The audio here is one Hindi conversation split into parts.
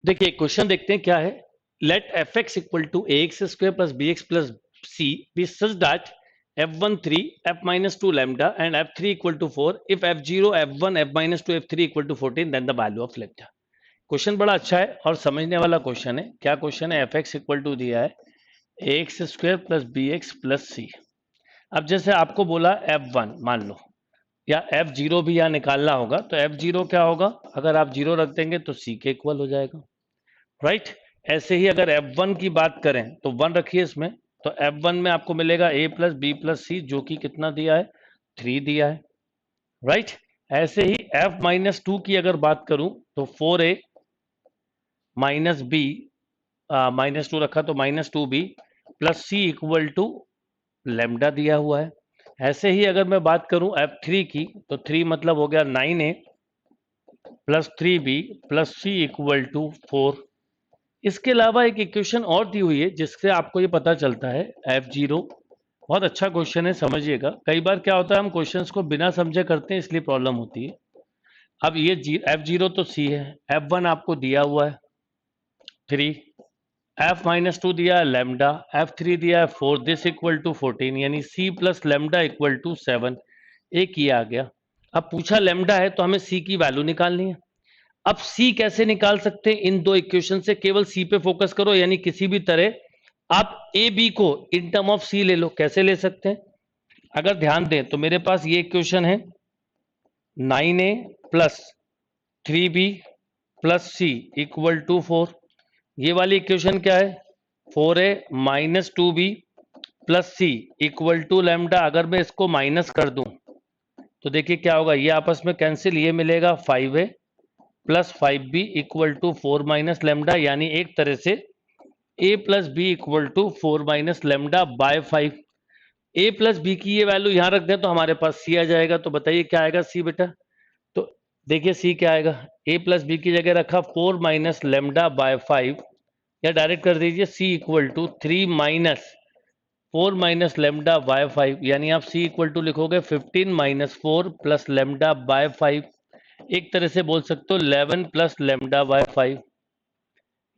देखिए क्वेश्चन देखते हैं क्या है। Let f x equal to a x square plus b x plus c b such that f1 3 f minus 2 lambda and f3 equal to 4 if f0 f1 f minus 2 f3 equal to 14 then the value of lambda। Question बड़ा अच्छा है और समझने वाला क्वेश्चन है। क्या क्वेश्चन है? एफ एक्स इक्वल टू दिया है a x square plus b x plus c. अब जैसे आपको बोला f1 मान लो या f0 भी यहाँ निकालना होगा, तो f0 क्या होगा? अगर आप जीरो रख देंगे तो c के इक्वल हो जाएगा, राइट। ऐसे ही अगर f1 की बात करें तो 1 रखिए इसमें, तो f1 में आपको मिलेगा a प्लस बी प्लस सी, जो कि कितना दिया है? 3 दिया है, राइट। ऐसे ही f माइनस 2 की अगर बात करूं तो 4a माइनस बी, माइनस 2 रखा तो minus 2b plus c equal to lambda दिया हुआ है। ऐसे ही अगर मैं बात करूं f3 की तो 3 मतलब हो गया 9a plus 3b plus c equal to 4। इसके अलावा एक इक्वेशन और दी हुई है जिससे आपको ये पता चलता है f0। बहुत अच्छा क्वेश्चन है, समझिएगा। कई बार क्या होता है, हम क्वेश्चंस को बिना समझे करते हैं, इसलिए प्रॉब्लम होती है। अब ये f0 तो c है, f1 आपको दिया हुआ है 3, f माइनस 2 दिया है लेमडा, f3 दिया है 4, दिस इक्वल टू 14, यानी c plus lambda equal to 7। एक ही आ गया। अब पूछा लेमडा है तो हमें c की वैल्यू निकालनी है। अब c कैसे निकाल सकते हैं इन दो इक्वेशन से? केवल c पे फोकस करो, यानी किसी भी तरह आप ए बी को इन टर्म ऑफ c ले लो। कैसे ले सकते हैं? अगर ध्यान दें तो मेरे पास ये इक्वेशन है 9a plus 3b plus c equal to 4। ये वाली इक्वेशन क्या है? 4a minus 2b plus c equal to lambda. अगर मैं इसको माइनस कर दूं तो देखिए क्या होगा, ये आपस में कैंसिल, ये मिलेगा 5a plus 5b equal to 4 minus lambda, यानी एक तरह से a plus b equal to 4 minus lambda by 5। a plus b की ये वैल्यू यहां रख दें तो हमारे पास c आ जाएगा। तो बताइए क्या आएगा c बेटा? तो देखिए c क्या आएगा, a प्लस बी की जगह रखा 4 माइनस लेमडा बाय 5, या डायरेक्ट कर दीजिए c equal to 3 minus 4 minus lambda by 5, यानी आप c इक्वल टू लिखोगे 15 माइनस 4 प्लस लेमडा बाय 5। एक तरह से बोल सकते हो 11 प्लस लेमडा बाय 5।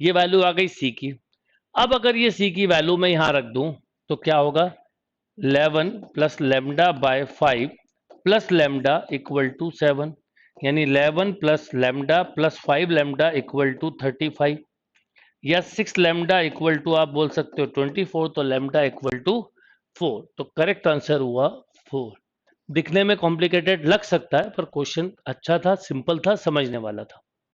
ये वैल्यू आ गई c की। अब अगर ये c की वैल्यू मैं यहां रख दूं तो क्या होगा? 11 plus lambda by 5 plus lambda equal to 7, यानी 11 plus lambda plus 5 lambda equal to 35, या 6 लेमडा इक्वल टू आप बोल सकते हो 24, तो लेमडा इक्वल टू 4। तो करेक्ट आंसर हुआ 4। दिखने में कॉम्प्लिकेटेड लग सकता है पर क्वेश्चन अच्छा था, सिंपल था, समझने वाला था।